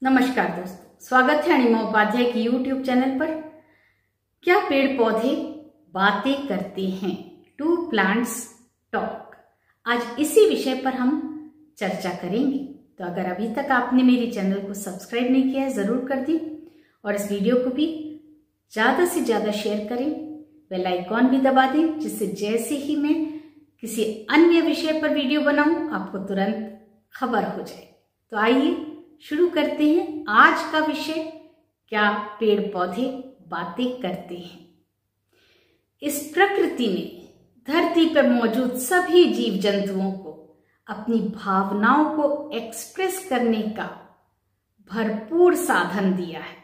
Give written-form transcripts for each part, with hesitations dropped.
नमस्कार दोस्तों, स्वागत है अनिमा उपाध्याय की यूट्यूब चैनल पर। क्या पेड़ पौधे बातें करते हैं? Do plants talk. आज इसी विषय पर हम चर्चा करेंगे। तो अगर अभी तक आपने मेरे चैनल को सब्सक्राइब नहीं किया है, जरूर कर दें और इस वीडियो को भी ज्यादा से ज्यादा शेयर करें। बेल आइकॉन भी दबा दें, जिससे जैसे ही मैं किसी अन्य विषय पर वीडियो बनाऊं आपको तुरंत खबर हो जाए। तो आइए शुरू करते हैं आज का विषय, क्या पेड़ पौधे बातें करते हैं। इस प्रकृति ने धरती पर मौजूद सभी जीव जंतुओं को अपनी भावनाओं को एक्सप्रेस करने का भरपूर साधन दिया है।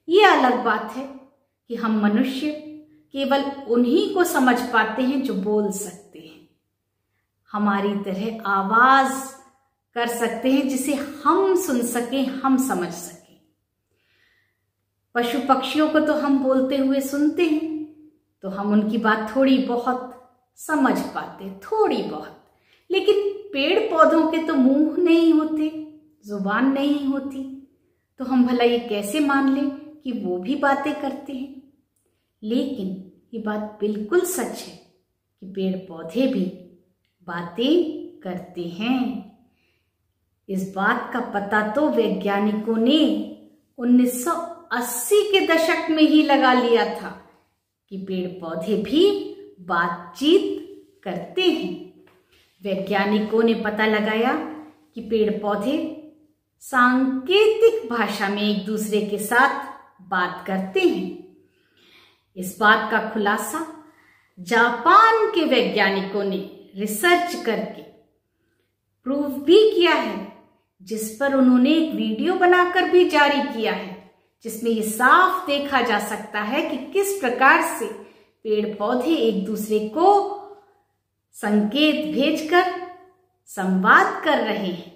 ये अलग बात है कि हम मनुष्य केवल उन्हीं को समझ पाते हैं जो बोल सकते हैं, हमारी तरह आवाज कर सकते हैं, जिसे हम सुन सकें, हम समझ सकें। पशु पक्षियों को तो हम बोलते हुए सुनते हैं, तो हम उनकी बात थोड़ी बहुत समझ पाते, थोड़ी बहुत। लेकिन पेड़ पौधों के तो मुंह नहीं होते, जुबान नहीं होती, तो हम भला ये कैसे मान लें कि वो भी बातें करते हैं? लेकिन ये बात बिल्कुल सच है कि पेड़ पौधे भी बातें करते हैं। इस बात का पता तो वैज्ञानिकों ने 1980 के दशक में ही लगा लिया था कि पेड़ पौधे भी बातचीत करते हैं। वैज्ञानिकों ने पता लगाया कि पेड़ पौधे सांकेतिक भाषा में एक दूसरे के साथ बात करते हैं। इस बात का खुलासा जापान के वैज्ञानिकों ने रिसर्च करके प्रूव भी किया है, जिस पर उन्होंने एक वीडियो बनाकर भी जारी किया है, जिसमें ये साफ देखा जा सकता है कि किस प्रकार से पेड़ पौधे एक दूसरे को संकेत भेजकर संवाद कर रहे हैं।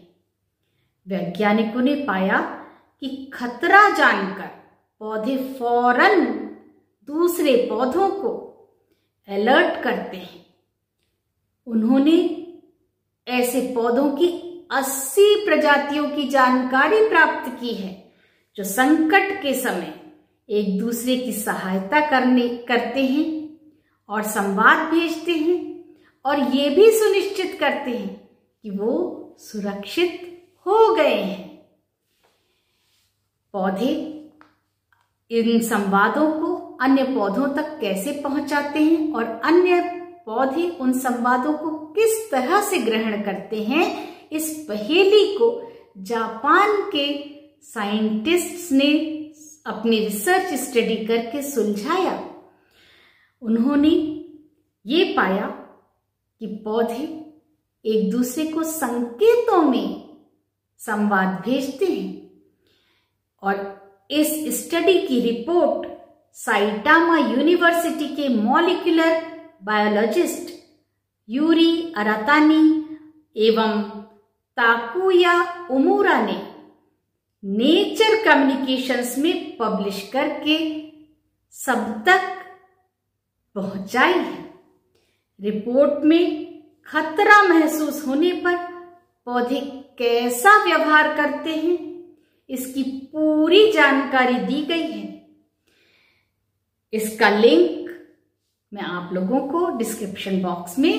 वैज्ञानिकों ने पाया कि खतरा जानकर पौधे फौरन दूसरे पौधों को अलर्ट करते हैं। उन्होंने ऐसे पौधों की 80 प्रजातियों की जानकारी प्राप्त की है, जो संकट के समय एक दूसरे की सहायता करते हैं और संवाद भेजते हैं, और ये भी सुनिश्चित करते हैं कि वो सुरक्षित हो गए हैं। पौधे इन संवादों को अन्य पौधों तक कैसे पहुंचाते हैं और अन्य पौधे उन संवादों को किस तरह से ग्रहण करते हैं, इस पहेली को जापान के साइंटिस्ट्स ने अपनी रिसर्च स्टडी करके सुलझाया। उन्होंने ये पाया कि पौधे एक दूसरे को संकेतों में संवाद भेजते हैं, और इस स्टडी की रिपोर्ट साइटामा यूनिवर्सिटी के मॉलिक्यूलर बायोलॉजिस्ट यूरी अरातानी एवं ताकुया उमुरा ने नेचर कम्युनिकेशंस में पब्लिश करके सब तक पहुंचाई है। रिपोर्ट में खतरा महसूस होने पर पौधे कैसा व्यवहार करते हैं, इसकी पूरी जानकारी दी गई है। इसका लिंक मैं आप लोगों को डिस्क्रिप्शन बॉक्स में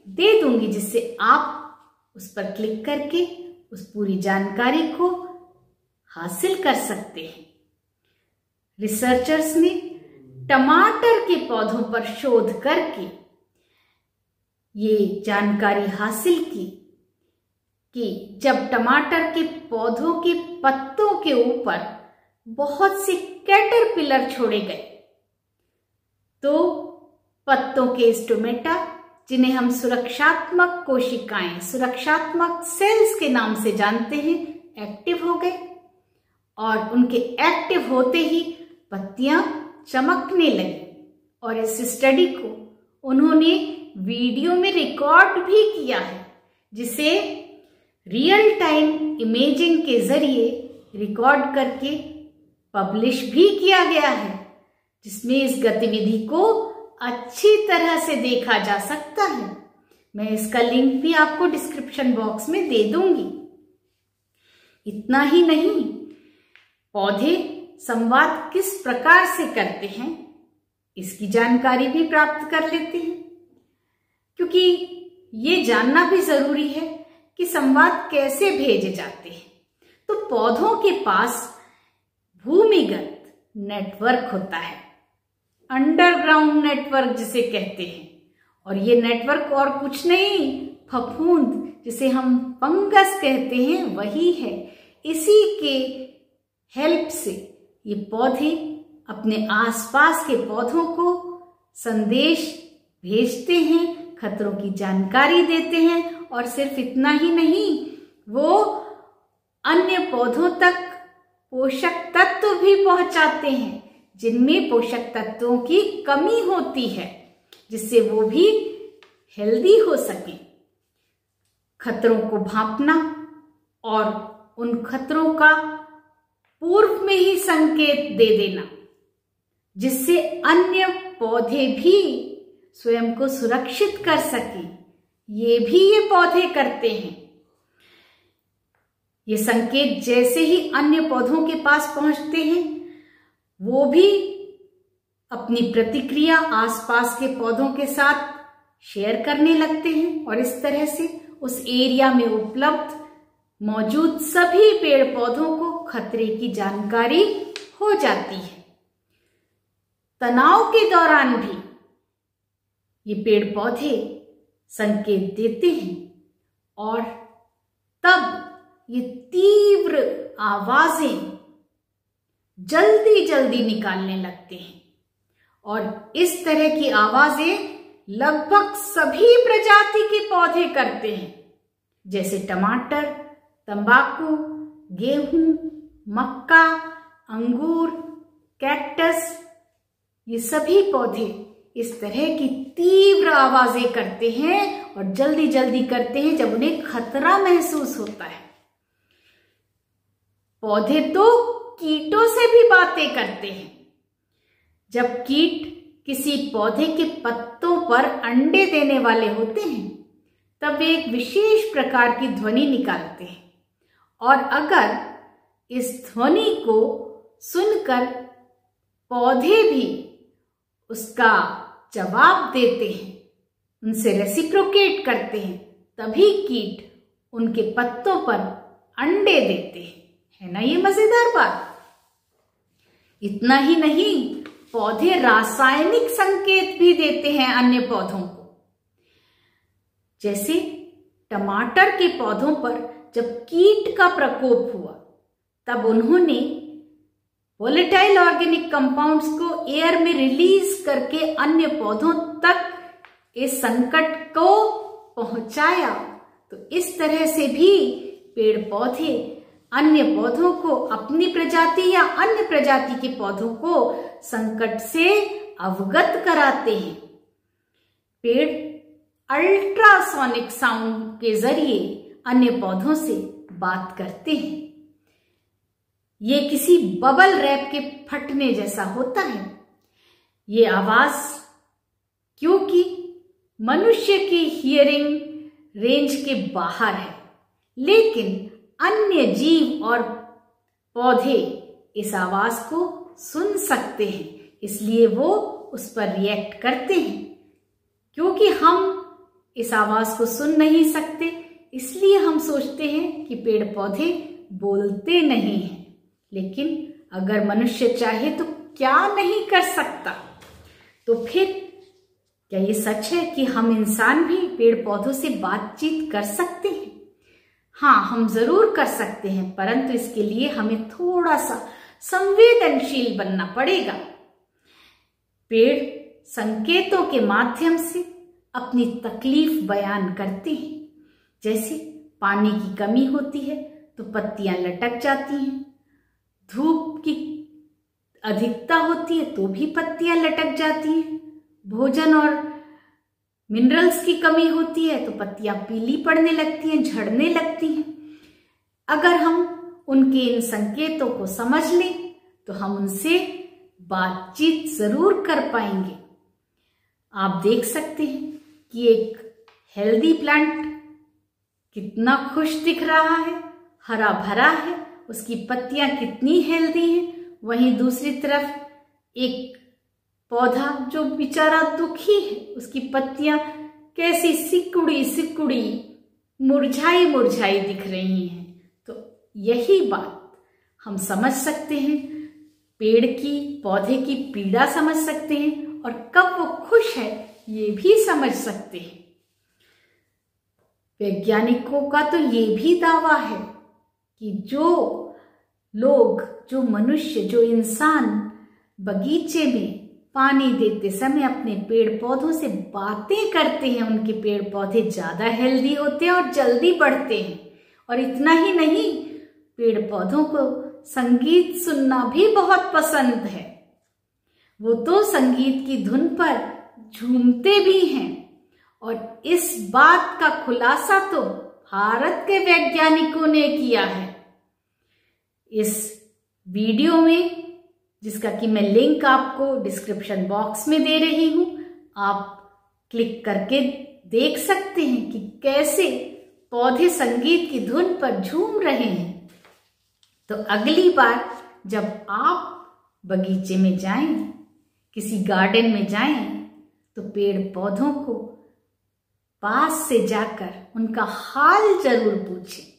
दे दूंगी, जिससे आप उस पर क्लिक करके उस पूरी जानकारी को हासिल कर सकते हैं। रिसर्चर्स ने टमाटर के पौधों पर शोध करके ये जानकारी हासिल की कि जब टमाटर के पौधों के पत्तों के ऊपर बहुत से कैटरपिलर छोड़े गए, तो पत्तों के स्टोमेटा, जिन्हें हम सुरक्षात्मक कोशिकाएं, सुरक्षात्मक सेल्स के नाम से जानते हैं, एक्टिव हो गए, और उनके एक्टिव होते ही पत्तियां चमकने लगी। और इस स्टडी को उन्होंने वीडियो में रिकॉर्ड भी किया है, जिसे रियल टाइम इमेजिंग के जरिए रिकॉर्ड करके पब्लिश भी किया गया है, जिसमें इस गतिविधि को अच्छी तरह से देखा जा सकता है। मैं इसका लिंक भी आपको डिस्क्रिप्शन बॉक्स में दे दूंगी। इतना ही नहीं, पौधे संवाद किस प्रकार से करते हैं इसकी जानकारी भी प्राप्त कर लेते हैं, क्योंकि ये जानना भी जरूरी है कि संवाद कैसे भेजे जाते हैं। तो पौधों के पास भूमिगत नेटवर्क होता है, अंडरग्राउंड नेटवर्क जिसे कहते हैं, और ये नेटवर्क और कुछ नहीं, फफूंद जिसे हम फंगस कहते हैं वही है। इसी के हेल्प से ये पौधे अपने आसपास के पौधों को संदेश भेजते हैं, खतरों की जानकारी देते हैं, और सिर्फ इतना ही नहीं, वो अन्य पौधों तक पोषक तत्व भी पहुंचाते हैं जिनमें पोषक तत्वों की कमी होती है, जिससे वो भी हेल्दी हो सके। खतरों को भांपना और उन खतरों का पूर्व में ही संकेत दे देना, जिससे अन्य पौधे भी स्वयं को सुरक्षित कर सके, ये भी ये पौधे करते हैं। ये संकेत जैसे ही अन्य पौधों के पास पहुंचते हैं, वो भी अपनी प्रतिक्रिया आसपास के पौधों के साथ शेयर करने लगते हैं, और इस तरह से उस एरिया में उपलब्ध मौजूद सभी पेड़ पौधों को खतरे की जानकारी हो जाती है। तनाव के दौरान भी ये पेड़ पौधे संकेत देते हैं, और तब ये तीव्र आवाजें जल्दी जल्दी निकालने लगते हैं, और इस तरह की आवाजें लगभग सभी प्रजाति के पौधे करते हैं, जैसे टमाटर, तंबाकू, गेहूं, मक्का, अंगूर, कैक्टस। ये सभी पौधे इस तरह की तीव्र आवाजें करते हैं और जल्दी जल्दी करते हैं जब उन्हें खतरा महसूस होता है। पौधे तो कीटों से भी बातें करते हैं। जब कीट किसी पौधे के पत्तों पर अंडे देने वाले होते हैं, तब वे एक विशेष प्रकार की ध्वनि निकालते हैं, और अगर इस ध्वनि को सुनकर पौधे भी उसका जवाब देते हैं, उनसे रेसिप्रोकेट करते हैं, तभी कीट उनके पत्तों पर अंडे देते हैं। है ना ये मजेदार बात। इतना ही नहीं, पौधे रासायनिक संकेत भी देते हैं अन्य पौधों को। जैसे टमाटर के पौधों पर जब कीट का प्रकोप हुआ, तब उन्होंने वोलेटाइल ऑर्गेनिक कंपाउंड्स को एयर में रिलीज करके अन्य पौधों तक इस संकट को पहुंचाया। तो इस तरह से भी पेड़ पौधे अन्य पौधों को, अपनी प्रजाति या अन्य प्रजाति के पौधों को संकट से अवगत कराते हैं। पेड़ अल्ट्रासोनिक साउंड के जरिए अन्य पौधों से बात करते हैं। ये किसी बबल रैप के फटने जैसा होता है। ये आवाज क्योंकि मनुष्य की हियरिंग रेंज के बाहर है, लेकिन अन्य जीव और पौधे इस आवाज को सुन सकते हैं, इसलिए वो उस पर रिएक्ट करते हैं। क्योंकि हम इस आवाज को सुन नहीं सकते, इसलिए हम सोचते हैं कि पेड़ पौधे बोलते नहीं हैं, लेकिन अगर मनुष्य चाहे तो क्या नहीं कर सकता। तो फिर क्या ये सच है कि हम इंसान भी पेड़ पौधों से बातचीत कर सकते हैं? हाँ, हम जरूर कर सकते हैं, परंतु इसके लिए हमें थोड़ा सा संवेदनशील बनना पड़ेगा। पेड़ संकेतों के माध्यम से अपनी तकलीफ बयान करते हैं। जैसे पानी की कमी होती है तो पत्तियां लटक जाती हैं, धूप की अधिकता होती है तो भी पत्तियां लटक जाती हैं, भोजन और मिनरल्स की कमी होती है तो पत्तियां पीली पड़ने लगती हैं, झड़ने लगती हैं। अगर हम उनके इन संकेतों को समझ लें तो हम उनसे बातचीत जरूर कर पाएंगे। आप देख सकते हैं कि एक हेल्दी प्लांट कितना खुश दिख रहा है, हरा भरा है, उसकी पत्तियां कितनी हेल्दी हैं, वहीं दूसरी तरफ एक पौधा जो बेचारा दुखी है, उसकी पत्तियां कैसी सिकुड़ी सिकुड़ी मुरझाई मुरझाई दिख रही हैं। तो यही बात हम समझ सकते हैं, पेड़ की पौधे की पीड़ा समझ सकते हैं और कब वो खुश है ये भी समझ सकते हैं। वैज्ञानिकों का तो ये भी दावा है कि जो लोग, जो मनुष्य, जो इंसान बगीचे में पानी देते समय अपने पेड़ पौधों से बातें करते हैं, उनके पेड़ पौधे ज्यादा हेल्दी होते हैं और जल्दी बढ़ते हैं। और इतना ही नहीं, पेड़ पौधों को संगीत सुनना भी बहुत पसंद है। वो तो संगीत की धुन पर झूमते भी हैं। और इस बात का खुलासा तो भारत के वैज्ञानिकों ने किया है। इस वीडियो में, जिसका कि मैं लिंक आपको डिस्क्रिप्शन बॉक्स में दे रही हूं, आप क्लिक करके देख सकते हैं कि कैसे पौधे संगीत की धुन पर झूम रहे हैं। तो अगली बार जब आप बगीचे में जाएं, किसी गार्डन में जाएं, तो पेड़ पौधों को पास से जाकर उनका हाल जरूर पूछें।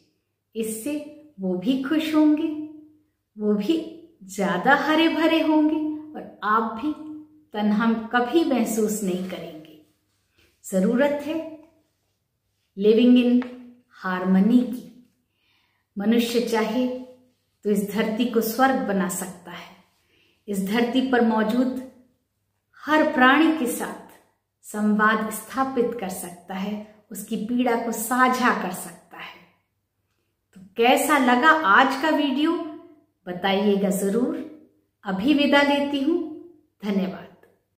इससे वो भी खुश होंगे, वो भी ज्यादा हरे भरे होंगे और आप भी तन्हा कभी महसूस नहीं करेंगे। जरूरत है लिविंग इन हार्मनी की। मनुष्य चाहे तो इस धरती को स्वर्ग बना सकता है। इस धरती पर मौजूद हर प्राणी के साथ संवाद स्थापित कर सकता है, उसकी पीड़ा को साझा कर सकता है। तो कैसा लगा आज का वीडियो बताइएगा जरूर। अभी विदा लेती हूं। धन्यवाद।